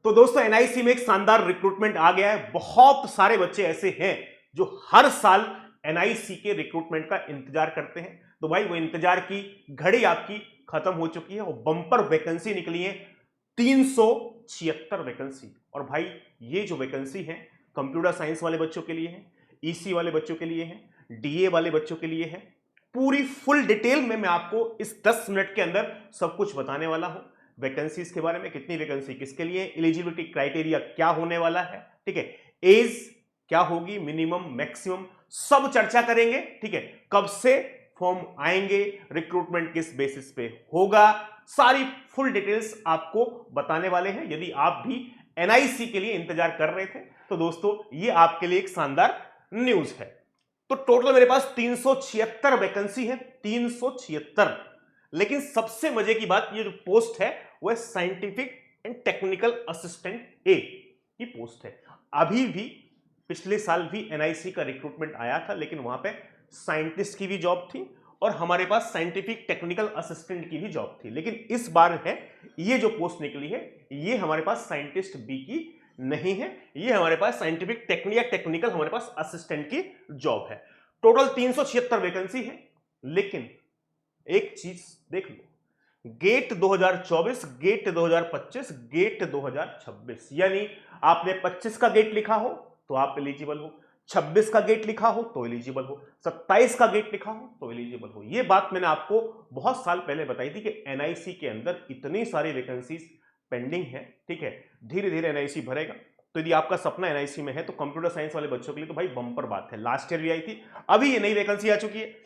तो दोस्तों एनआईसी में एक शानदार रिक्रूटमेंट आ गया है। बहुत सारे बच्चे ऐसे हैं जो हर साल एनआईसी के रिक्रूटमेंट का इंतजार करते हैं। तो भाई वो इंतजार की घड़ी आपकी खत्म हो चुकी है। वो बम्पर वैकेंसी निकली है, 376 वैकेंसी। और भाई ये जो वैकेंसी है कंप्यूटर साइंस वाले बच्चों के लिए है, ईसी वाले बच्चों के लिए है, डीए वाले बच्चों के लिए है। पूरी फुल डिटेल में मैं आपको इस 10 मिनट के अंदर सब कुछ बताने वाला हूं। वैकेंसीज के बारे में, कितनी वैकेंसी किसके लिए, एलिजिबिलिटी क्राइटेरिया क्या होने वाला है, ठीक है, एज क्या होगी, मिनिमम मैक्सिमम, सब चर्चा करेंगे। ठीक है, कब से फॉर्म आएंगे, रिक्रूटमेंट किस बेसिस पे होगा, सारी फुल डिटेल्स आपको बताने वाले हैं। यदि आप भी एनआईसी के लिए इंतजार कर रहे थे तो दोस्तों ये आपके लिए एक शानदार न्यूज है। तो टोटल मेरे पास 376 वैकेंसी है, 376। लेकिन सबसे मजे की बात, ये जो पोस्ट है वो है साइंटिफिक एंड टेक्निकल असिस्टेंट ए की पोस्ट है। अभी भी पिछले साल भी एनआईसी का रिक्रूटमेंट आया था, लेकिन वहां पे साइंटिस्ट की भी जॉब थी और हमारे पास साइंटिफिक टेक्निकल असिस्टेंट की भी जॉब थी। लेकिन इस बार है ये जो पोस्ट निकली है, ये हमारे पास साइंटिस्ट बी की नहीं है, ये हमारे पास साइंटिफिक टेक्निकल हमारे पास असिस्टेंट की जॉब है। टोटल 376 वैकेंसी है। लेकिन एक चीज देख लो, गेट 2024, गेट 2025, गेट 2026, यानी आपने 25 का गेट लिखा हो तो आप एलिजिबल हो, 26 का गेट लिखा हो तो एलिजिबल हो, 27 का गेट लिखा हो तो एलिजिबल हो। यह बात मैंने आपको बहुत साल पहले बताई थी कि एनआईसी के अंदर इतनी सारी वैकेंसीज पेंडिंग है। ठीक है, धीरे धीरे एनआईसी भरेगा। तो यदि आपका सपना एनआईसी में है तो कंप्यूटर साइंस वाले बच्चों के लिए तो भाई बम्पर बात है। लास्ट ईयर भी आई थी, अभी ये नई वैकेंसी आ चुकी है।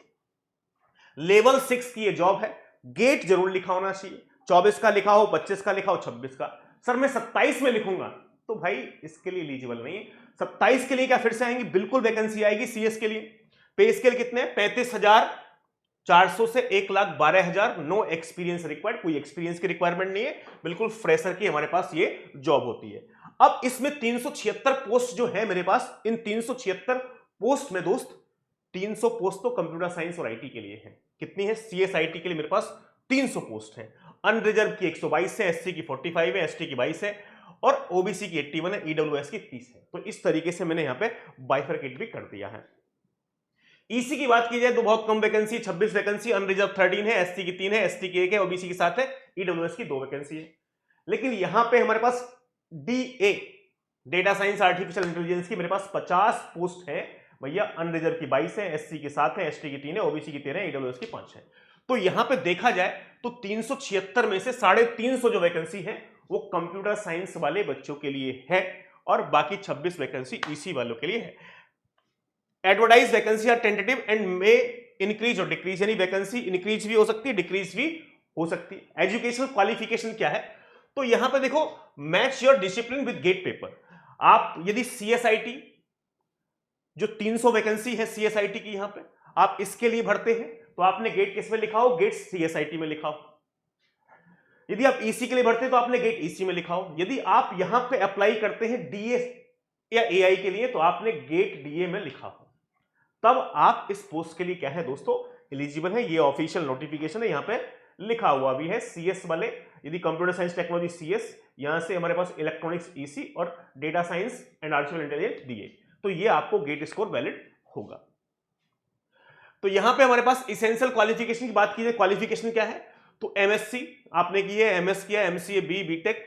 लेवल 6 की ये जॉब है, गेट जरूर लिखा होना चाहिए, 24 का लिखा हो, 25 का लिखा हो, 26 का। सर मैं 27 में लिखूंगा तो भाई इसके लिए एलिजिबल नहीं है। 27 के लिए क्या फिर से आएंगी? बिल्कुल वैकेंसी आएगी सीएस के लिए। पे स्केल कितने? 35,400 से 1,12,000। नो एक्सपीरियंस रिक्वायर्ड, कोई एक्सपीरियंस की रिक्वायरमेंट नहीं है, बिल्कुल फ्रेशर की हमारे पास ये जॉब होती है। अब इसमें 376 पोस्ट जो है मेरे पास, इन 376 पोस्ट में दोस्त 300 पोस्ट तो कंप्यूटर साइंस और आईटी के लिए है। कितनी है? सीएसआईटी के लिए मेरे पास 300 पोस्ट है। अनरिजर्व की 122 है, एससी की 45 है, एसटी की 22 है और ओबीसी की 81 है, ईडब्ल्यूएस की 30 है। तो इस तरीके से मैंने यहां पे बाइफरकेट भी कर दिया है। ईसी की बात की जाए तो बहुत कम वैकेंसी, 26 वैकेंसी, अनरिजर्व 13 है, एसटी की 3 है, एसटी की 1 है, ओबीसी की 7 है, ईडब्ल्यूएस की 2 वैकेंसी है। लेकिन यहां पे हमारे पास DA, data science artificial intelligence की मेरे पास 50 पोस्ट है भैया। अनरिजर्व की 22 है, एससी की 7 है, एसटी की 3 है, ओबीसी की 13 है, ईडब्ल्यूएस की 5 है। तो यहां पे देखा जाए तो 376 में से 350 जो वैकेंसी है वो कंप्यूटर साइंस वाले बच्चों के लिए है और बाकी 26 वैकेंसी ईसी वालों के लिए है। Advertise vacancy are tentative and may increase और डिक्रीज, यानी वैकेंसी इंक्रीज भी हो सकती है, डिक्रीज भी हो सकती है। एजुकेशनल क्वालिफिकेशन क्या है? तो यहां पे देखो, match your discipline with GATE paper. आप यदि सीएसआईटी जो 300 वैकेंसी है सीएसआईटी की, यहां पे आप इसके लिए भरते हैं तो आपने गेट किस में लिखा हो? गेट सीएसआईटी में लिखा हो। यदि आप ईसी के लिए भरते हैं तो आपने गेट ईसी में लिखा हो। यदि आप यहां पे अप्लाई करते हैं डीए या एआई के लिए तो आपने गेट डीए में लिखा हो, तब आप इस पोस्ट के लिए क्या है दोस्तों? एलिजिबल है। ये ऑफिशियल नोटिफिकेशन है, यहां पे लिखा हुआ भी है। सीएस वाले, यदि कंप्यूटर साइंस टेक्नोलॉजी सीएस, यहां से हमारे पास इलेक्ट्रॉनिक्स ईसी और data science and artificial intelligence DA, तो ये आपको गेट स्कोर वैलिड होगा। तो यहां पे हमारे पास इसेंशियल क्वालिफिकेशन की बात की जाए, क्वालिफिकेशन क्या है? तो एमएससी आपने की है, एमएस किया, एमसीए, बीटेक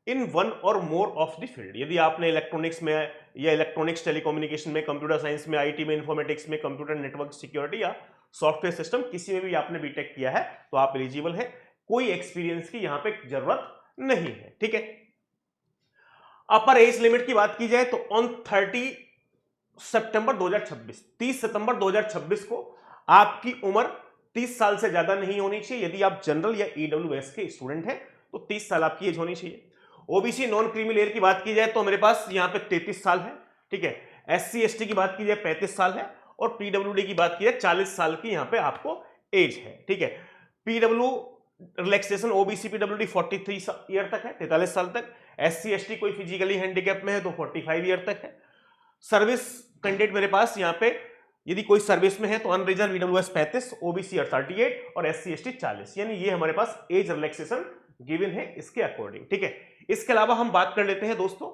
इन वन और मोर ऑफ द फील्ड। यदि आपने इलेक्ट्रॉनिक्स में या इलेक्ट्रॉनिक्स टेलीकम्युनिकेशन में, कंप्यूटर साइंस में, आईटी में, इंफॉर्मेटिक्स में, कंप्यूटर नेटवर्क सिक्योरिटी या सॉफ्टवेयर सिस्टम, किसी में भी आपने बीटेक किया है तो आप एलिजिबल है। कोई एक्सपीरियंस की यहां पे जरूरत नहीं है। ठीक है। अपर एज लिमिट की बात की जाए तो ऑन 30 सितंबर 2026, 30 सितंबर 2026 को आपकी उम्र 30 साल से ज्यादा नहीं होनी चाहिए। यदि आप जनरल या ईडब्ल्यूएस के स्टूडेंट हैं तो 30 साल आपकी एज होनी चाहिए। ओबीसी नॉन क्रीमी लेयर की बात की जाए तो मेरे पास यहां पे 33 साल है। ठीक है। एससी एसटी की बात की जाए 35 साल है और पीडब्ल्यूडी की बात की जाए 40 साल की यहां पे आपको एज है। ठीक है। PW relaxation OBC PWD 43 year तक है, 43 साल तक। एससी एसटी कोई फिजिकली हैंडीकैप में है तो 45 ईयर तक है। सर्विस कैंडिडेट मेरे पास यहां पे यदि कोई सर्विस में है तो अनरिजर्व ईडब्ल्यूएस 35, ओबीसी 38 और एससी एसटी 40, यानी ये हमारे पास एज रिलैक्सेशन गिवन है इसके अकॉर्डिंग। ठीक है। इसके अलावा हम बात कर लेते हैं दोस्तों,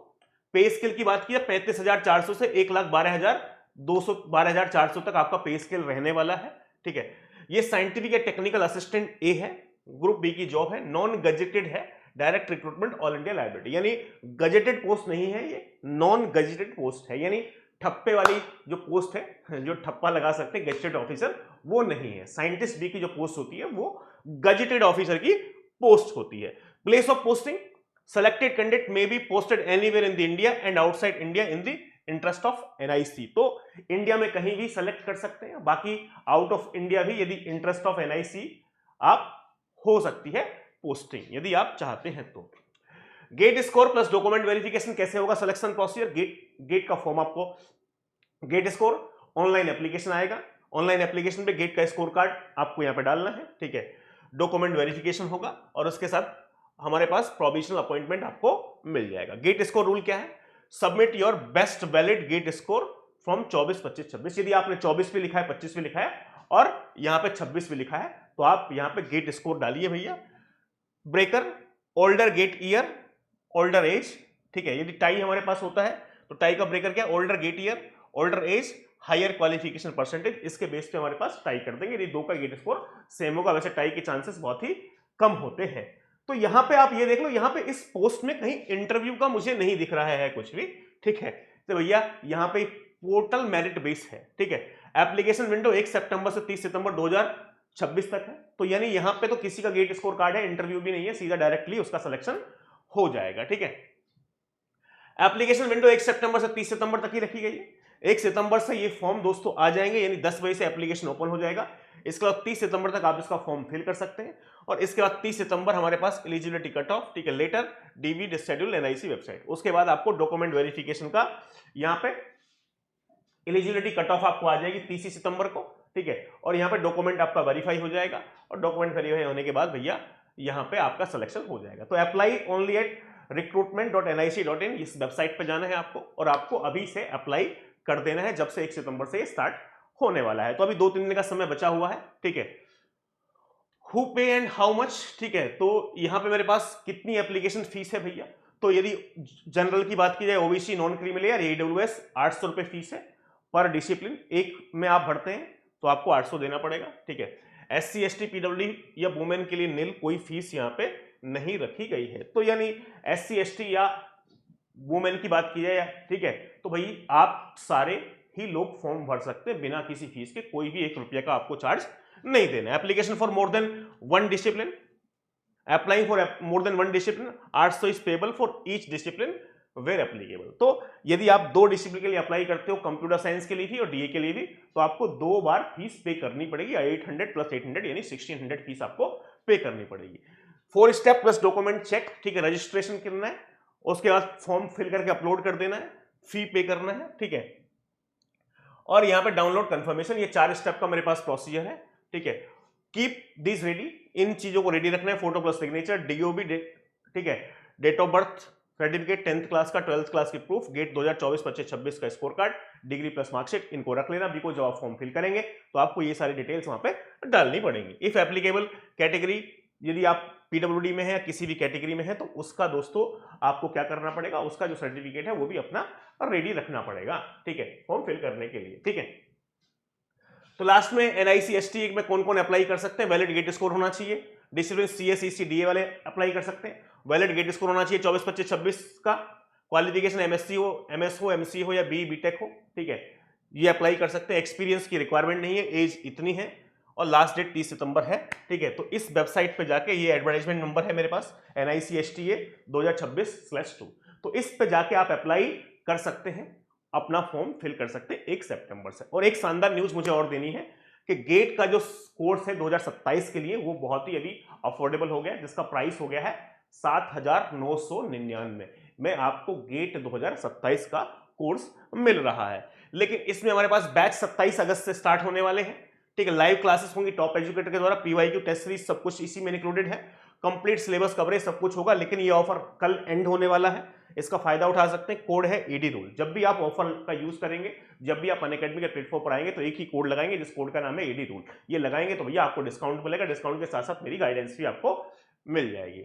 पे स्केल की बात की 35,400 से 1,12,400 तक आपका पे स्केल रहने वाला है। ठीक है, ये साइंटिफिक या टेक्निकल असिस्टेंट ए है, ग्रुप बी की जॉब है, नॉन गजेटेड है, direct recruitment all India liability, यानी गजेटेड पोस्ट नहीं है, ये नॉन गजेटेड पोस्ट है, यानी ठप्पे वाली जो पोस्ट है, जो ठप्पा लगा सकते हैं गजेटेड ऑफिसर, वो नहीं है। साइंटिस्ट बी की जो पोस्ट होती है वो गजेटेड ऑफिसर की पोस्ट होती है। Place of posting, selected candidate may be posted anywhere in the India and outside India in the interest of NIC। तो इंडिया में कहीं भी सेलेक्ट कर सकते हैं, बाकी आउट ऑफ इंडिया भी यदि इंटरेस्ट ऑफ NIC आप हो सकती है पोस्टिंग, यदि आप चाहते हैं तो। GATE score plus document verification कैसे होगा सिलेक्शन प्रोसीजर? गेट का फॉर्म आपको, गेट स्कोर ऑनलाइन एप्लीकेशन आएगा, ऑनलाइन एप्लीकेशन पे गेट का स्कोर कार्ड आपको यहाँ पे डालना है। ठीक है, डॉक्यूमेंट वेरिफिकेशन होगा और उसके साथ हमारे पास प्रोविजनल अपॉइंटमेंट आपको मिल जाएगा। गेट स्कोर रूल क्या है? Submit your best valid GATE score from 24, 25, 26। यदि आपने 24 भी लिखा है, 25 भी लिखा है और यहां पे 26 भी लिखा है तो आप यहां पे गेट स्कोर डालिए भैया। Breaker, older GATE year, older age. ठीक है, यदि टाई हमारे पास होता है तो टाई का ब्रेकर क्या? Older GATE year, older age, higher qualification percentage. इसके बेस पे हमारे पास टाई कर देंगे यदि दो का गेट स्कोर सेम होगा। वैसे टाई के चांसेस बहुत ही कम होते हैं। तो यहां पे आप ये देख लो, यहां पे इस पोस्ट में कहीं इंटरव्यू का मुझे नहीं दिख रहा है कुछ भी। ठीक है, तो भैया यहां पे पोर्टल मेरिट बेस है। ठीक है, एप्लीकेशन विंडो 1 सितंबर से 30 सितंबर 2026 तक है। तो यानी यहां पे तो किसी का गेट स्कोर कार्ड है, इंटरव्यू भी नहीं है, सीधा डायरेक्टली उसका सिलेक्शन हो जाएगा। ठीक है, एप्लीकेशन विंडो 1 सितंबर से 30 सितंबर तक ही रखी गई है। 1 सितंबर से ये फॉर्म दोस्तों आ जाएंगे, यानी 10 बजे से एप्लीकेशन ओपन हो जाएगा। इसके बाद 30 सितंबर तक आप इसका फॉर्म फिल कर सकते हैं और इसके बाद 30 सितंबर हमारे पास एलिजिबिलिटी कट ऑफ, ठीक है, letter, DV schedule, NIC website. उसके बाद आपको डॉक्यूमेंट वेरिफिकेशन का यहाँ पे एलिजिबिलिटी कट ऑफ आपको आ जाएगी 30 सितंबर को। ठीक है, और यहाँ पे डॉक्यूमेंट आपका वेरीफाई हो जाएगा और डॉक्यूमेंट वेरीफाई होने के बाद भैया यहाँ पे आपका सिलेक्शन हो जाएगा। तो अप्लाई ओनली एट recruitment.nic.in, इस वेबसाइट पे जाना है आपको और आपको अभी से अप्लाई कर देना है, जब से 1 सितंबर से ये स्टार्ट होने वाला है। तो अभी 2-3 दिन का समय बचा हुआ है। ठीक है, हु पे एंड हाउ मच। ठीक है, तो यहां पे मेरे पास कितनी एप्लीकेशन फीस है भैया? तो यदि जनरल की बात की जाए, OBC, non creamy layer, AWS 800 रुपए फीस है पर डिसिप्लिन। एक में आप भरते हैं तो आपको 800 देना पड़ेगा। ठीक है, SC ST PWD या वुमेन के लिए नील कोई फीस यहाँ पे नहीं रखी गई है। तो यानी SC ST या वुमेन की बात की जाए, ठीक है, तो भाई आप सारे ही लोग फॉर्म भर सकते हैं बिना किसी फीस के, कोई भी 1 रुपये का आपको चार्ज नहीं देना। Application for more than 1 discipline, applying for more than 1 discipline, 800 is payable for each discipline where applicable. तो यदि आप 2 डिसिप्लिन के लिए अप्लाई करते हो, कंप्यूटर साइंस के लिए भी और DA के लिए भी, तो आपको 2 बार फीस पे करनी पड़ेगी। 800 प्लस 800 यानी 1600 फीस आपको पे करनी पड़ेगी। 4 स्टेप प्लस डॉक्यूमेंट चेक। ठीक है, रजिस्ट्रेशन करना है, उसके बाद फॉर्म फिल करके अपलोड कर देना है, फी पे करना है। ठीक है, और यहां पे डाउनलोड कंफर्मेशन। ये 4 स्टेप का मेरे पास प्रोसीजर है। ठीक है, कीप दिस रेडी, इन चीजों को रेडी रखना है। फोटो प्लस सिग्नेचर, DOB, ठीक है, date of birth certificate, 10th class का, 12th क्लास की प्रूफ, गेट 2024, 25, 26 का score card, degree plus marksheet, इनको रख लेना। बिकॉज जब आप फॉर्म फिल करेंगे तो आपको ये सारी डिटेल्स वहां पे डालनी पड़ेंगी। इफ एप्लीकेबल कैटेगरी, यदि आप PWD में है या किसी भी कैटेगरी में है तो उसका दोस्तों आपको क्या करना पड़ेगा, उसका जो सर्टिफिकेट है वो भी अपना रेडी रखना पड़ेगा। ठीक है, फॉर्म फिल करने के लिए। ठीक है, तो लास्ट में NIC ST में कौन कौन अप्लाई कर सकते हैं? वैलिड गेट स्कोर होना चाहिए। डिसिप्लिन CS EC DA वाले अप्लाई कर सकते हैं। वैलिड गेट स्कोर होना चाहिए 24, 25, 26 का। क्वालिफिकेशन MSc हो, MS हो, MC हो या BE BTech हो। ठीक है, ये अप्लाई कर सकते हैं। एक्सपीरियंस की रिक्वायरमेंट नहीं है, एज इतनी है और लास्ट डेट 30 सितंबर है। ठीक है, तो इस वेबसाइट पे जाके, ये एडवर्टाइजमेंट नंबर है मेरे पास, NIC STA 2026/2, तो इस पे जाके आप अप्लाई कर सकते हैं, अपना फॉर्म फिल कर सकते हैं 1 सितंबर से। और एक शानदार न्यूज मुझे और देनी है कि गेट का जो कोर्स है 2027 के लिए, वो बहुत ही अभी अफोर्डेबल हो गया, जिसका प्राइस हो गया है 7,999 में आपको गेट 2027 का कोर्स मिल रहा है। लेकिन इसमें हमारे पास बैच 27 अगस्त से स्टार्ट होने वाले हैं। ठीक है, लाइव क्लासेस होंगी टॉप एजुकेटर के द्वारा, PYQ टेस्ट सीरीज सब कुछ इसी में इंक्लूडेड है, कंप्लीट सिलेबस कवरेज सब कुछ होगा। लेकिन ये ऑफर कल एंड होने वाला है, इसका फायदा उठा सकते हैं। कोड है ED रूल। जब भी आप ऑफर का यूज करेंगे, जब भी आप अनअकैडमी के प्लेटफॉर्म पर आएंगे तो एक ही कोड लगाएंगे, जिस कोड का नाम है ED रूल। ये लगाएंगे तो भैया आपको डिस्काउंट मिलेगा, डिस्काउंट के साथ साथ मेरी गाइडेंस भी आपको मिल जाएगी।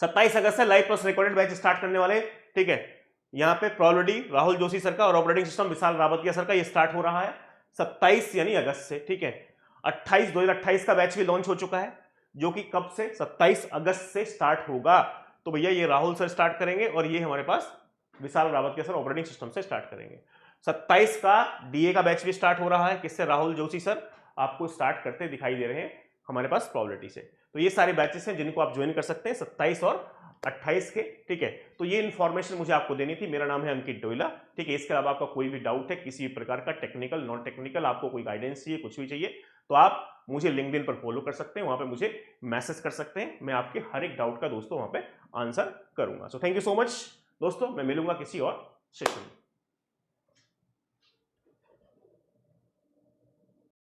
27 अगस्त से live plus recorded batch start करने वाले। ठीक है, यहाँ पे प्रोबेबिलिटी राहुल जोशी सर का और ऑपरेटिंग सिस्टम विशाल रावतिया सर का ये स्टार्ट हो रहा है 27 यानी अगस्त से। ठीक है, 2028 का बैच भी लॉन्च हो चुका है, जो कि कब से, 27 अगस्त से स्टार्ट होगा। तो भैया ये राहुल सर स्टार्ट करेंगे और ये हमारे पास विशाल रावतिया सर ऑपरेटिंग सिस्टम से स्टार्ट करेंगे। 27 का डीए का बैच भी स्टार्ट हो रहा है, किससे, राहुल जोशी सर आपको स्टार्ट करते दिखाई दे रहे हैं हमारे पास प्रोबेबिलिटी से। तो ये सारे बैचेस हैं जिनको आप ज्वाइन कर सकते हैं 27 और 28 के। ठीक है, तो ये इन्फॉर्मेशन मुझे आपको देनी थी। मेरा नाम है अंकित डोइला। ठीक है, इसके अलावा आपका कोई भी डाउट है, किसी भी प्रकार का टेक्निकल नॉन टेक्निकल, आपको कोई गाइडेंस चाहिए, कुछ भी चाहिए, तो आप मुझे लिंक्डइन पर फॉलो कर सकते हैं, वहां पे मुझे मैसेज कर सकते हैं। मैं आपके हर एक डाउट का दोस्तों वहां पे आंसर करूंगा। So thank you so much दोस्तों, मैं मिलूंगा किसी और सेशन में।